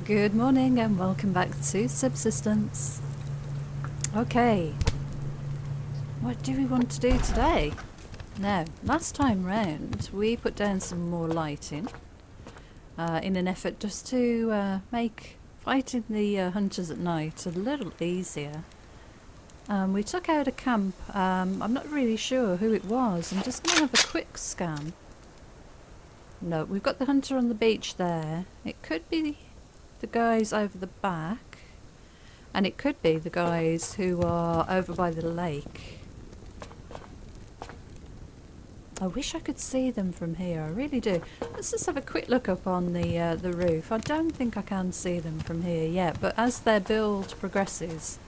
Good morning and welcome back to Subsistence. Okay, what do we want to do today? Now, last time round we put down some more lighting in an effort just to make fighting the hunters at night a little easier. We took out a camp. I'm not really sure who it was. I'm just going to have a quick scan. No, we've got the hunter on the beach there. It could be the guys over the back, and it could be the guys who are over by the lake. I wish I could see them from here, I really do. Let's just have a quick look up on the roof. I don't think I can see them from here yet, but as their build progresses,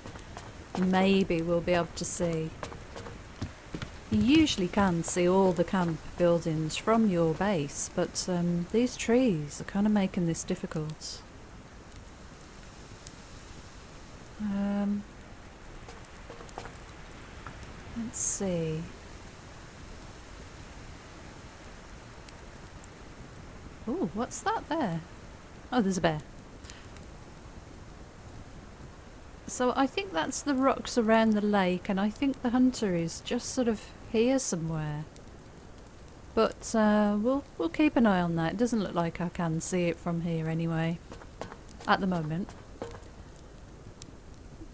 maybe we'll be able to see. You usually can see all the camp buildings from your base, but these trees are kind of making this difficult. Let's see. Oh, what's that there? Oh, there's a bear. So I think that's the rocks around the lake, and I think the hunter is just sort of here somewhere. But we'll keep an eye on that. It doesn't look like I can see it from here anyway, at the moment.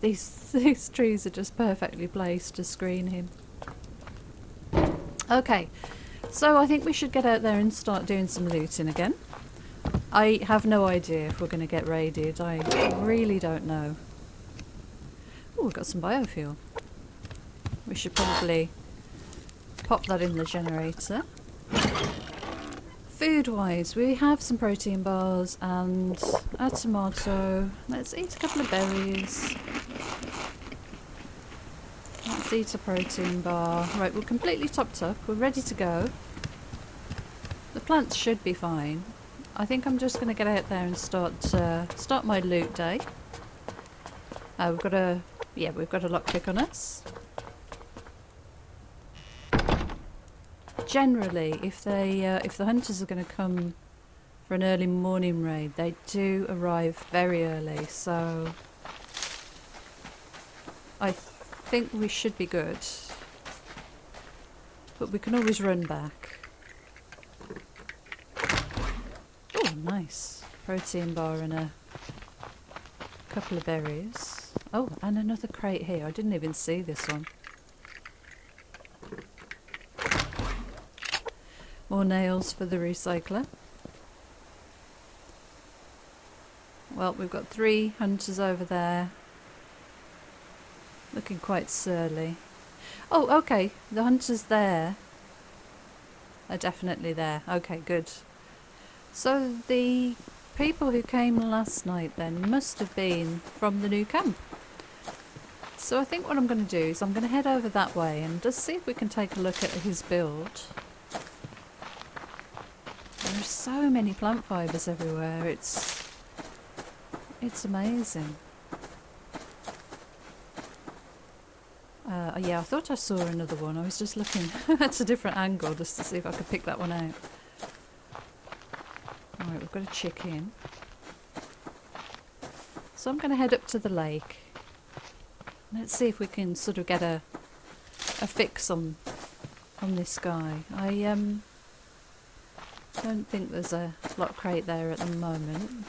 These trees are just perfectly placed to screen him. Okay, so I think we should get out there and start doing some looting again. I have no idea if we're going to get raided. I really don't know. Oh, we've got some biofuel. We should probably pop that in the generator. Food-wise, we have some protein bars and a tomato. Let's eat a couple of berries. Let's eat a protein bar. Right, we're completely topped up. We're ready to go. The plants should be fine. I think I'm just going to get out there and start my loot day. We've got a lockpick on us. Generally, if the hunters are going to come for an early morning raid, they do arrive very early. So I think we should be good, but we can always run back. Oh, nice protein bar and a couple of berries. Oh, and another crate here. I didn't even see this one. More nails for the recycler. Well, we've got 3 hunters over there. Looking quite surly. Oh, okay. The hunters there are definitely there. Okay, good. So the people who came last night then must have been from the new camp. So I think what I'm going to do is I'm going to head over that way and just see if we can take a look at his build. There are so many plant fibres everywhere. It's amazing. Yeah, I thought I saw another one. I was just looking at a different angle just to see if I could pick that one out. Alright, we've got a chicken. So I'm going to head up to the lake. Let's see if we can sort of get a fix on this guy. I don't think there's a lock crate there at the moment.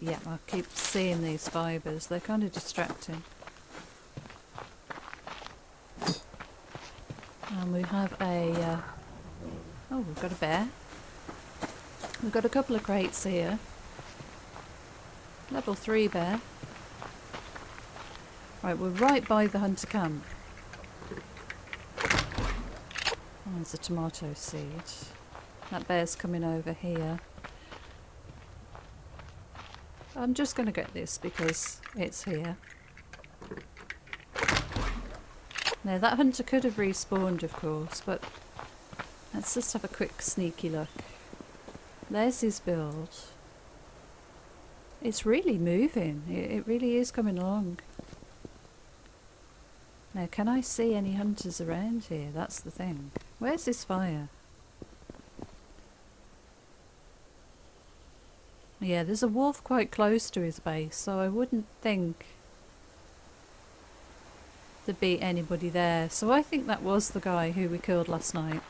Yeah, I keep seeing these fibres. They're kind of distracting. And we have a... oh, we've got a bear. We've got a couple of crates here. Level 3 bear. Right, we're right by the hunter camp. Oh, there's a tomato seed. That bear's coming over here. I'm just going to get this because it's here. Now that hunter could have respawned, of course, but let's just have a quick sneaky look. There's his build. It's really moving. It really is coming along. Now, can I see any hunters around here? That's the thing. Where's this fire? Yeah, there's a wolf quite close to his base, so I wouldn't think there'd be anybody there. So I think that was the guy who we killed last night.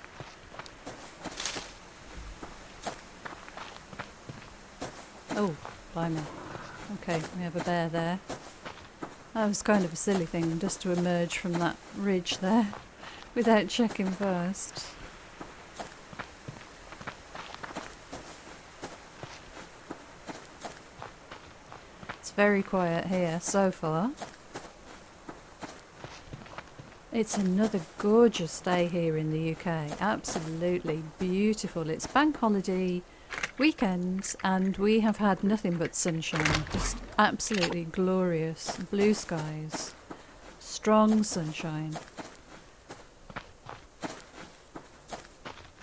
Oh, blimey. Okay, we have a bear there. That was kind of a silly thing, just to emerge from that ridge there without checking first. It's very quiet here so far. It's another gorgeous day here in the UK. Absolutely beautiful. It's bank holiday weekend and we have had nothing but sunshine. Just absolutely glorious blue skies. Strong sunshine.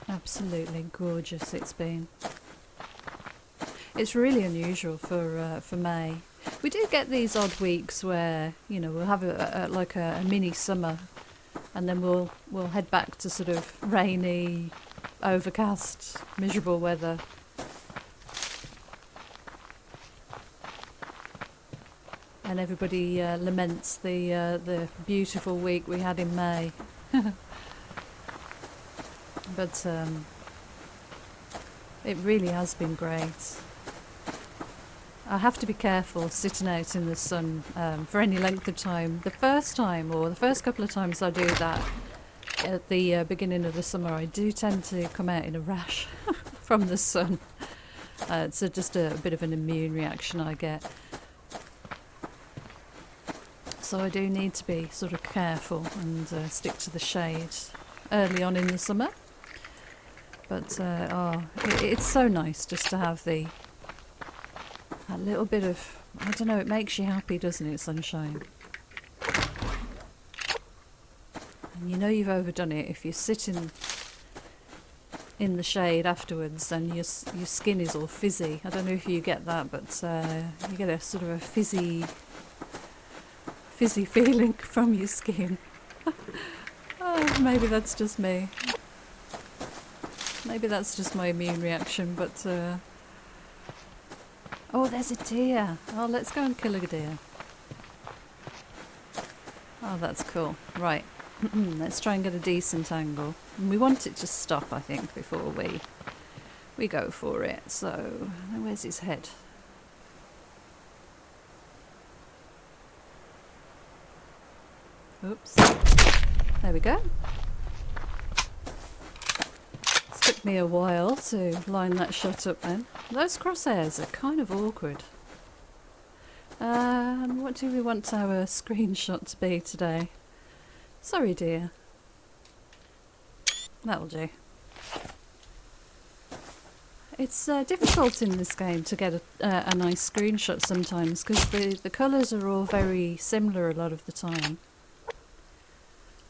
Absolutely gorgeous it's been. It's really unusual for May. We do get these odd weeks where, you know, we'll have like a mini summer, and then we'll head back to sort of rainy, overcast, miserable weather. And everybody laments the beautiful week we had in May. But it really has been great. I have to be careful sitting out in the sun for any length of time. The first time, or the first couple of times I do that at the beginning of the summer, I do tend to come out in a rash from the sun. It's just a bit of an immune reaction I get. So I do need to be sort of careful and stick to the shade early on in the summer. But it's so nice just to have a little bit of, I don't know, it makes you happy, doesn't it, sunshine? And you know you've overdone it if you're sitting in the shade afterwards and your skin is all fizzy. I don't know if you get that, but you get a sort of a fizzy feeling from your skin. Oh, maybe that's just me. Maybe that's just my immune reaction, but oh, there's a deer. Oh, let's go and kill a deer. Oh, that's cool. Right. Let's try and get a decent angle. And we want it to stop, I think, before we go for it. So, where's his head? Oops. There we go. It took me a while to line that shot up then. Those crosshairs are kind of awkward. What do we want our screenshot to be today? Sorry, dear. That'll do. It's difficult in this game to get a nice screenshot sometimes because the colours are all very similar a lot of the time.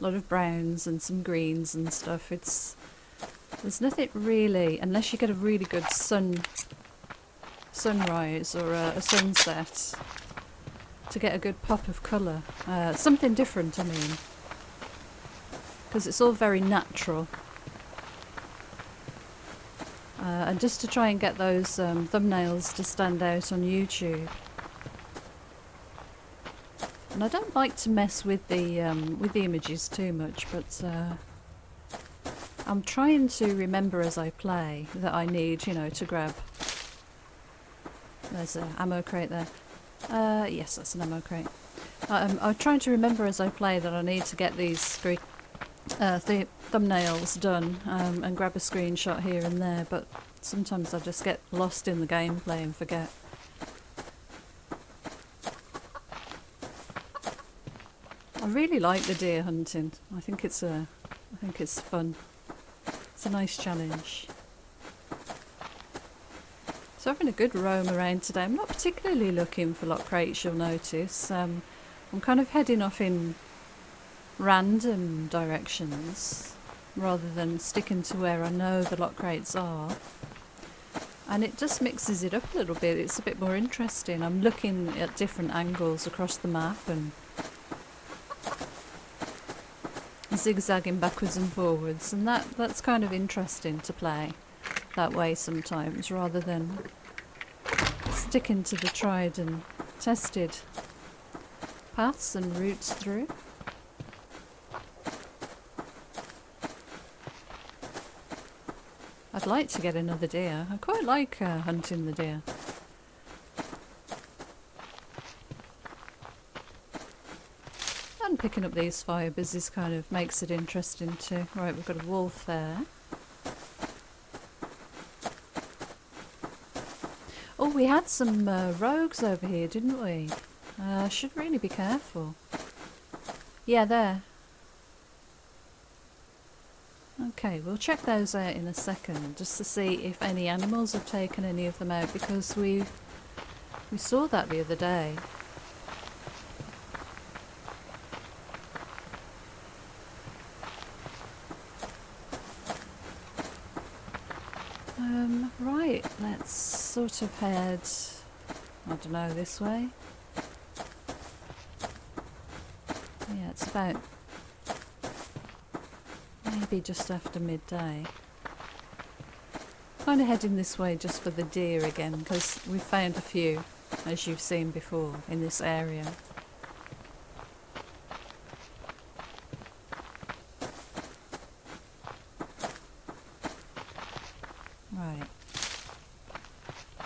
A lot of browns and some greens and stuff. There's nothing really, unless you get a really good sunrise or a sunset, to get a good pop of colour. Something different, I mean. Because it's all very natural. And just to try and get those thumbnails to stand out on YouTube. And I don't like to mess with the images too much, but I'm trying to remember as I play that I need, you know, to grab. There's an ammo crate there. Yes, that's an ammo crate. I'm trying to remember as I play that I need to get these thumbnails done and grab a screenshot here and there, but sometimes I just get lost in the gameplay and forget. I really like the deer hunting. I think it's fun. It's a nice challenge. So having a good roam around today. I'm not particularly looking for lock crates, you'll notice. I'm kind of heading off in random directions rather than sticking to where I know the lock crates are. And it just mixes it up a little bit. It's a bit more interesting. I'm looking at different angles across the map and zigzagging backwards and forwards, and that's kind of interesting to play that way sometimes, rather than sticking to the tried and tested paths and routes through. I'd like to get another deer. I quite like hunting the deer. And picking up these fire busies kind of makes it interesting too. Right, we've got a wolf there. Oh, we had some rogues over here, didn't we? Should really be careful. Yeah, there. Okay, we'll check those out in a second, just to see if any animals have taken any of them out, because we saw that the other day. Right, let's sort of head, I don't know, this way. Yeah, it's about maybe just after midday. Kind of heading this way just for the deer again, because we've found a few, as you've seen before, in this area. Right.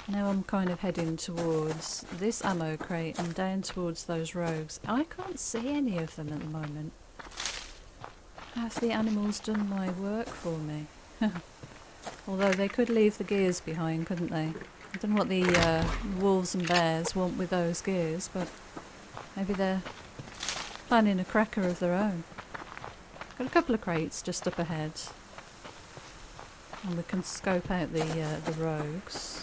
Now I'm kind of heading towards this ammo crate and down towards those rogues. I can't see any of them at the moment. Have the animals done my work for me? Although they could leave the gears behind, couldn't they? I don't know what the wolves and bears want with those gears, but maybe they're planning a cracker of their own. Got a couple of crates just up ahead. And we can scope out the rogues.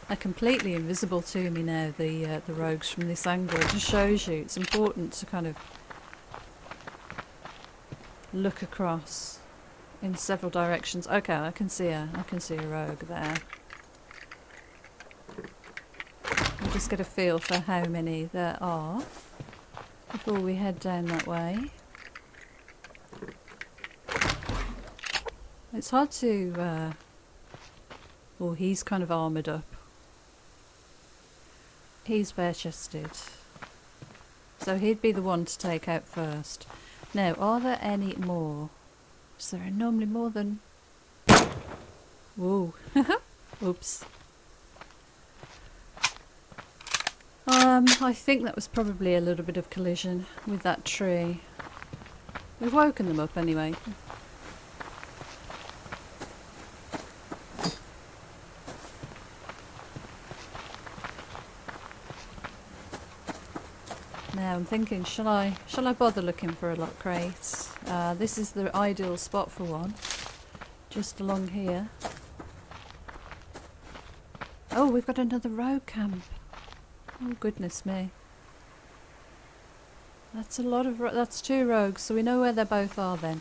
They're completely invisible to me now, the rogues from this angle. It just shows you it's important to kind of look across in several directions. Okay, I can see a rogue there. We'll just get a feel for how many there are before we head down that way. It's hard to... well, he's kind of armoured up. He's bare-chested. So he'd be the one to take out first. Now, are there any more? Is there normally more than... Whoa. Oops. I think that was probably a little bit of collision with that tree. We've woken them up anyway. Now I'm thinking, shall I bother looking for a lock crate? This is the ideal spot for one. Just along here. Oh, we've got another rogue camp. Oh goodness me. That's a lot of that's two rogues, so we know where they both are then.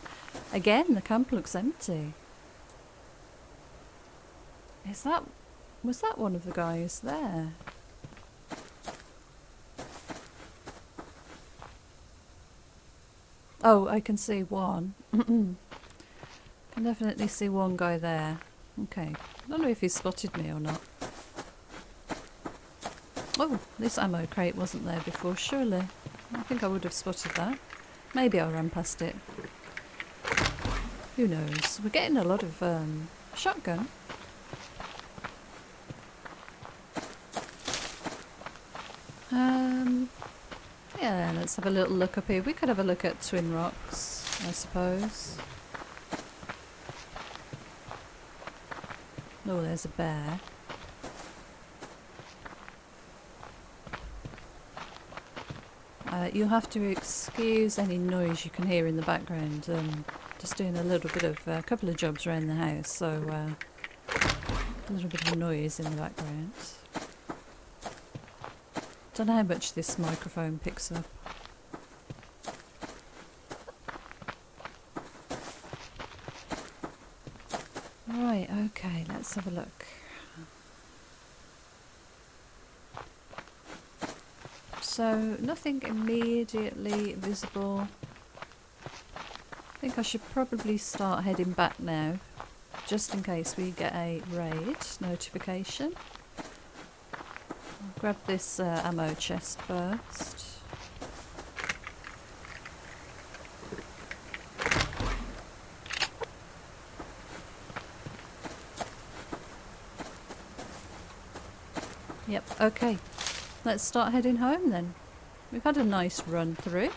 Again, the camp looks empty. Was that one of the guys there? Oh, I can see one. Can definitely see one guy there. Okay. I don't know if he spotted me or not. Oh, this ammo crate wasn't there before, surely. I think I would have spotted that. Maybe I ran past it. Who knows? We're getting a lot of shotgun. Yeah, let's have a little look up here. We could have a look at Twin Rocks, I suppose. Oh, there's a bear. You'll have to excuse any noise you can hear in the background. Just doing a little bit of a couple of jobs around the house, so a little bit of noise in the background. Don't know how much this microphone picks up. Right, okay, let's have a look. So, nothing immediately visible. I think I should probably start heading back now. just in case we get a raid notification. I'll grab this ammo chest first. Yep, okay. Let's start heading home then. We've had a nice run through.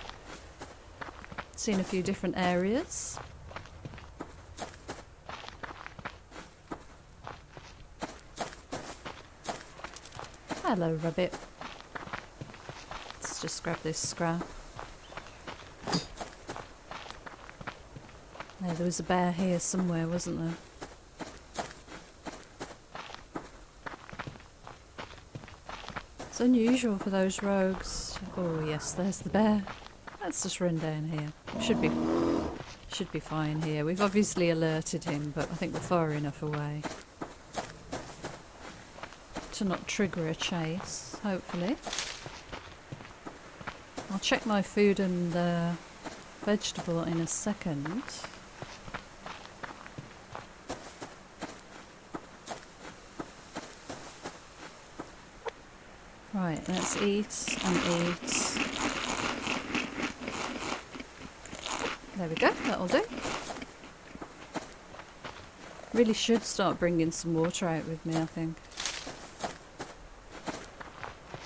Seen a few different areas. Hello, rabbit. Let's just grab this scrap. No, there was a bear here somewhere, wasn't there? It's unusual for those rogues. Oh yes, there's the bear. Let's just run down here. Should be fine here. We've obviously alerted him, but I think we're far enough away to not trigger a chase, hopefully. I'll check my food and vegetable in a second. Right, let's eat and eat. There we go, that'll do. Really should start bringing some water out with me, I think.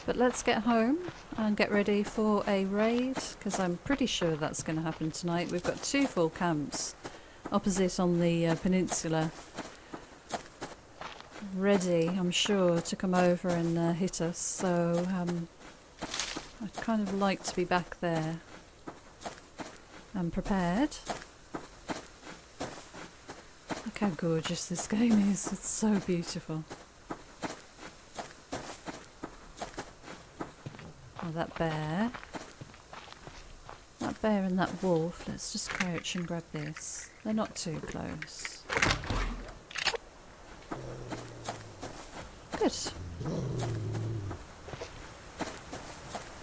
But let's get home and get ready for a raid, because I'm pretty sure that's going to happen tonight. We've got 2 full camps opposite on the peninsula, ready, I'm sure, to come over and hit us. So I'd kind of like to be back there and prepared. Look how gorgeous this game is. It's so beautiful. Oh, that bear and that wolf. Let's just crouch and grab this. They're not too close. Good.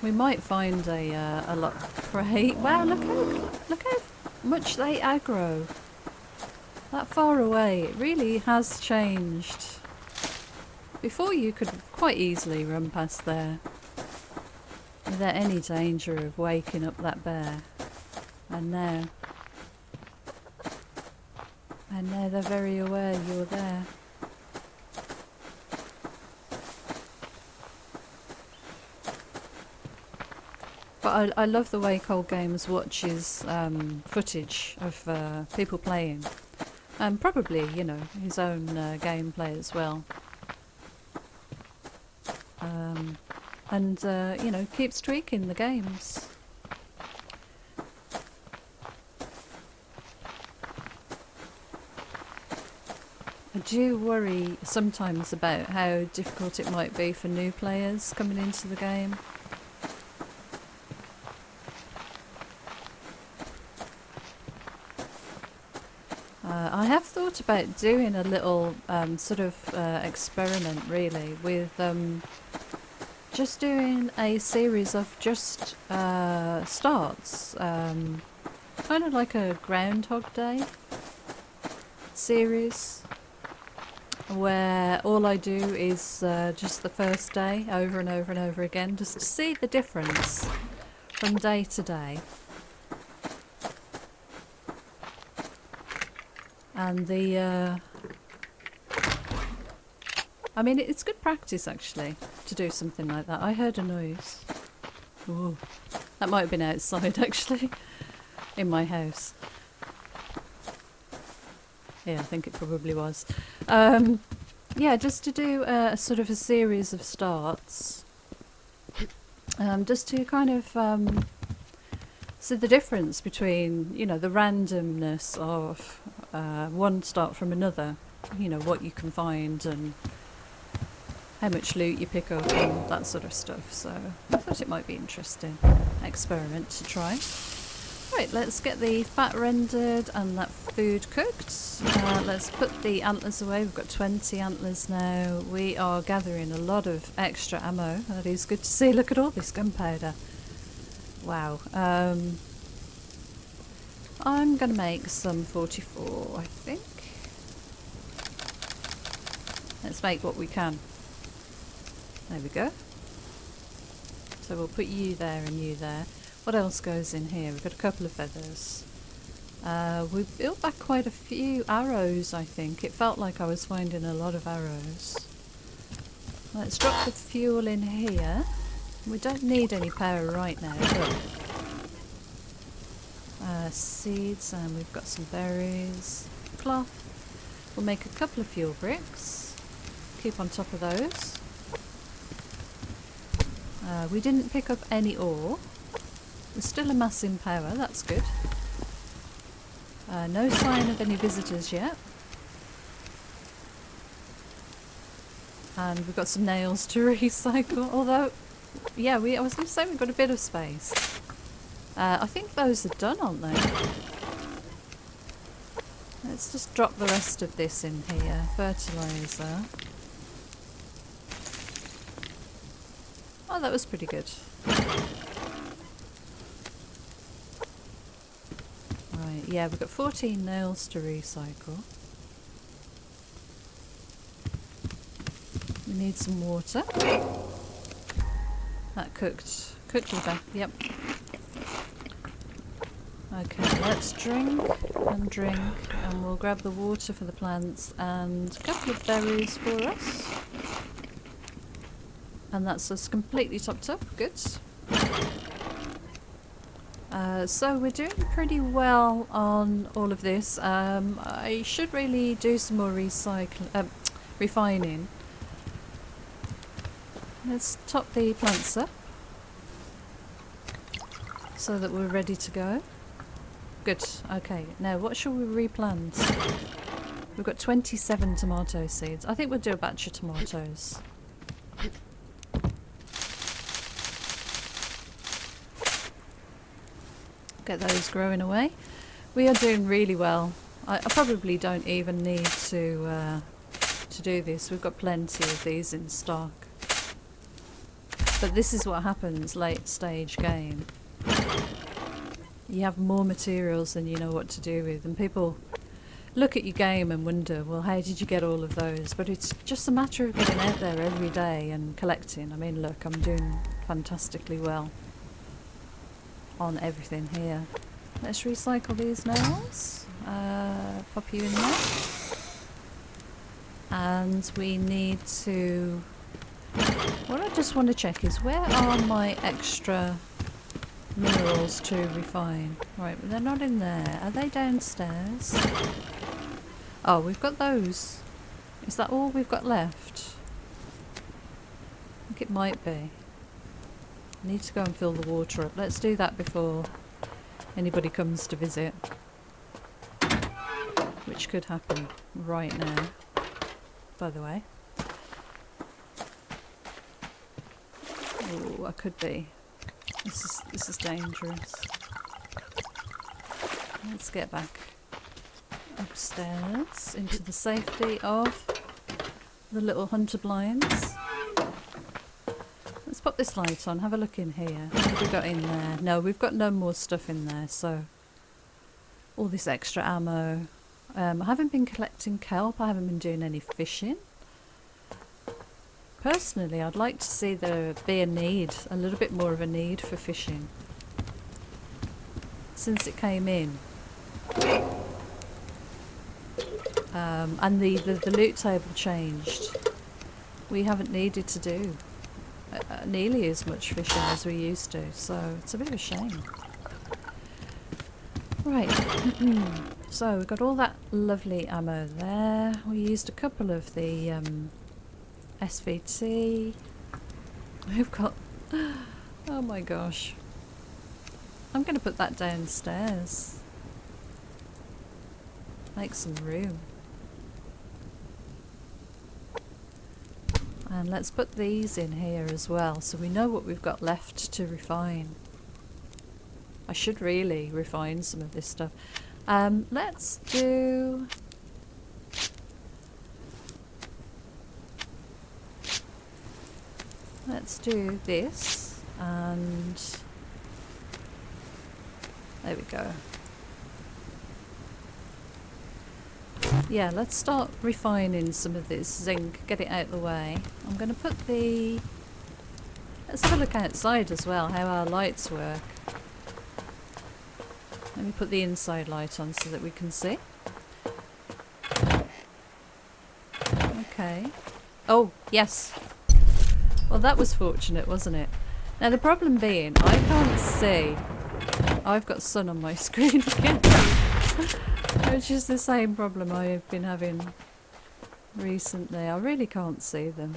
We might find a lot of prey. Wow, look how much they aggro. That far away, it really has changed. Before you could quite easily run past there without any danger of waking up that bear. And now they're very aware you're there. But I love the way Cold Games watches footage of people playing. And probably, you know, his own gameplay as well. You know, keeps tweaking the games. I do worry sometimes about how difficult it might be for new players coming into the game. I have thought about doing a little sort of experiment, really, with just doing a series of just starts, kind of like a Groundhog Day series, where all I do is just the first day over and over and over again, just to see the difference from day to day. And I mean, it's good practice actually to do something like that. I heard a noise. Ooh, that might have been outside actually, in my house. Yeah, I think it probably was. Yeah, just to do a sort of a series of starts, just to kind of see the difference between, you know, the randomness of one start from another, you know, what you can find and how much loot you pick up and that sort of stuff. So I thought it might be interesting experiment to try. Right, let's get the fat rendered and that food cooked. Let's put the antlers away. We've got 20 antlers now. We are gathering a lot of extra ammo. That is good to see. Look at all this gunpowder. Wow. I'm going to make some 44, I think. Let's make what we can. There we go. So we'll put you there and you there. What else goes in here? We've got a couple of feathers. We've built back quite a few arrows, I think. It felt like I was finding a lot of arrows. Let's drop the fuel in here. We don't need any power right now, but seeds, and we've got some berries. Cloth. We'll make a couple of fuel bricks. Keep on top of those. We didn't pick up any ore. We're still amassing power, that's good. No sign of any visitors yet. And we've got some nails to recycle, although, yeah, I was going to say we've got a bit of space. I think those are done, aren't they? Let's just drop the rest of this in here. Fertiliser. Oh, that was pretty good. Right, yeah, we've got 14 nails to recycle. We need some water. That cooked back, yep. Okay, let's drink, and we'll grab the water for the plants and a couple of berries for us. And that's us completely topped up, good. So we're doing pretty well on all of this. I should really do some more refining. Let's top the plants up so that we're ready to go. Good, okay. Now what shall we replant? We've got 27 tomato seeds. I think we'll do a batch of tomatoes. Get those growing away. We are doing really well. I probably don't even need to do this. We've got plenty of these in stock. But this is what happens late stage game. You have more materials than you know what to do with, and people look at your game and wonder, well, how did you get all of those? But it's just a matter of getting out there every day and collecting. I mean, look, I'm doing fantastically well on everything here. Let's recycle these nails. Pop you in there. And we need to... What I just want to check is, where are my extra minerals to refine? Right, well, they're not in there. Are they downstairs? Oh, we've got those. Is that all we've got left? I think it might be. I need to go and fill the water up. Let's do that before anybody comes to visit. Which could happen right now, by the way. Oh, I could be. This is dangerous. Let's get back upstairs into the safety of the little hunter blinds. Let's pop this light on, have a look in here. What have we got in there? No, we've got no more stuff in there, so all this extra ammo. I haven't been collecting kelp, I haven't been doing any fishing. Personally, I'd like to see there be a little bit more of a need for fishing. Since it came in. And the loot table changed. We haven't needed to do nearly as much fishing as we used to, so it's a bit of a shame. Right, so we've got all that lovely ammo there. We used a couple of the SVT. We've got... Oh my gosh. I'm going to put that downstairs. Make some room. And let's put these in here as well, so we know what we've got left to refine. I should really refine some of this stuff. Let's do... Let's do this, and there we go. Yeah, let's start refining some of this zinc, get it out of the way. I'm going to put the... Let's have a look outside as well, how our lights work. Let me put the inside light on so that we can see. Okay. Oh, yes. Well, that was fortunate, wasn't it? Now, the problem being, I can't see. I've got sun on my screen again. Which is the same problem I've been having recently. I really can't see them.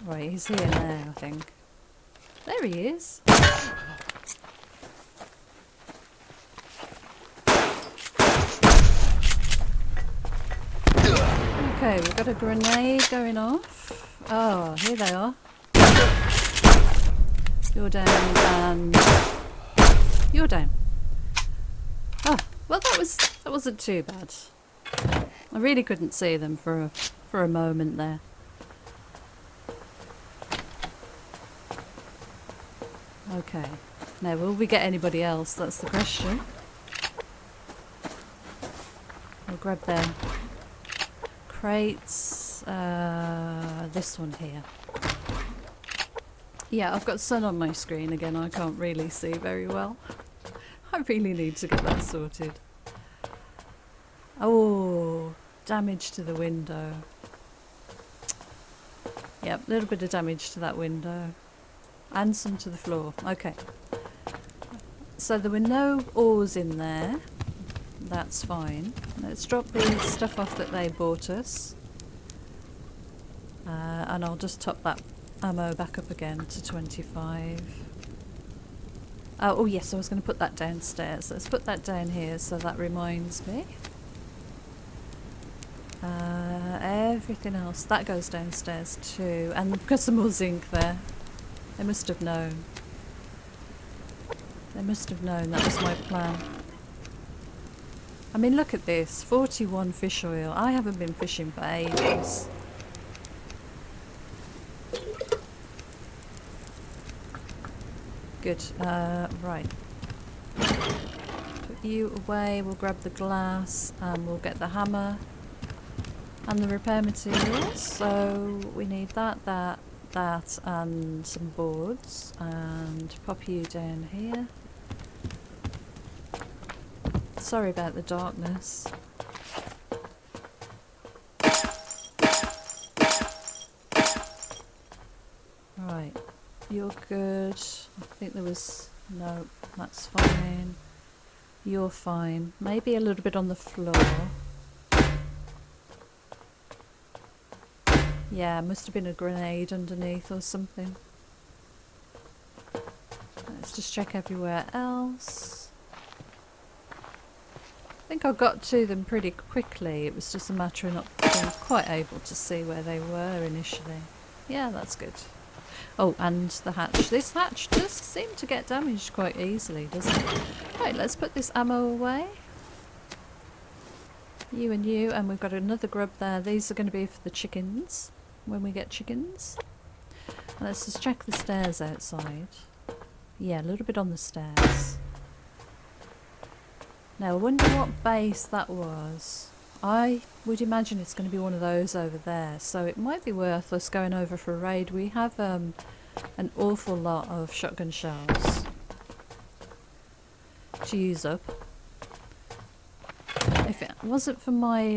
Right, he's here now, I think. There he is. Okay, we've got a grenade going off. Oh, here they are. You're down and you're down. Oh, well that wasn't too bad. I really couldn't see them for a moment there. Okay. Now, will we get anybody else? That's the question. We'll grab their crates. This one here. Yeah, I've got sun on my screen again. I can't really see very well. I really need to get that sorted. Oh, damage to the window. Yep, a little bit of damage to that window. And some to the floor. Okay. So there were no ores in there. That's fine. Let's drop the stuff off that they bought us. And I'll just top that ammo back up again to 25. Oh yes, I was going to put that downstairs. Let's put that down here so that reminds me. Everything else, that goes downstairs too. And we've got some more zinc there. They must have known. They must have known that was my plan. I mean, look at this. 41 fish oil. I haven't been fishing for ages. Good. Right. Put you away. We'll grab the glass and we'll get the hammer and the repair materials. So we need that, and some boards, and pop you down here. Sorry about the darkness. Right, you're good. I think there was... no, that's fine. You're fine. Maybe a little bit on the floor. Yeah, must have been a grenade underneath or something. Let's just check everywhere else. I think I got to them pretty quickly. It was just a matter of not being quite able to see where they were initially. Yeah, that's good. Oh, and the hatch. This hatch does seem to get damaged quite easily, doesn't it? Right, let's put this ammo away. You and you, and we've got another grub there. These are going to be for the chickens, when we get chickens. And let's just check the stairs outside. Yeah, a little bit on the stairs. Now, I wonder what base that was. I would imagine it's going to be one of those over there, so it might be worth us going over for a raid. We have an awful lot of shotgun shells to use up. If it wasn't for my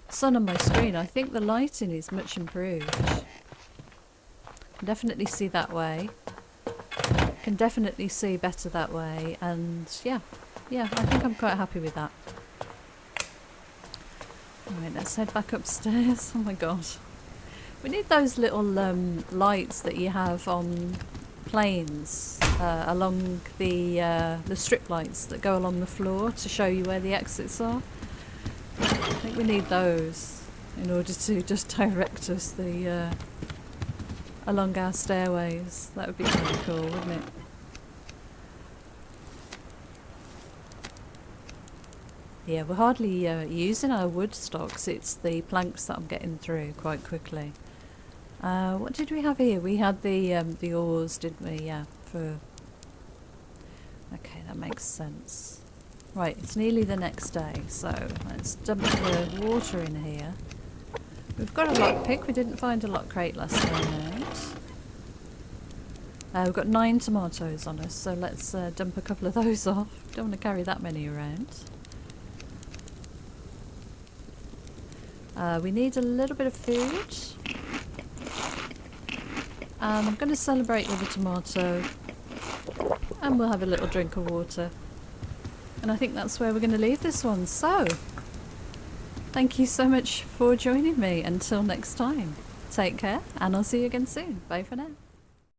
sun on my screen, I think the lighting is much improved. Can definitely see that way. Can definitely see better that way, and yeah, I think I'm quite happy with that. Alright, let's head back upstairs. Oh my god. We need those little lights that you have on planes along the strip lights that go along the floor to show you where the exits are. I think we need those in order to just direct us along our stairways. That would be kind of cool, wouldn't it? Yeah, we're hardly using our wood stocks. It's the planks that I'm getting through quite quickly. What did we have here? We had the ores, didn't we? Yeah, Okay, that makes sense. Right, it's nearly the next day, so let's dump the water in here. We've got a lockpick. We didn't find a lock crate last time out. We've got 9 tomatoes on us, so let's dump a couple of those off. Don't want to carry that many around. We need a little bit of food. And I'm going to celebrate with a tomato. And we'll have a little drink of water. And I think that's where we're going to leave this one. So, thank you so much for joining me. Until next time, take care and I'll see you again soon. Bye for now.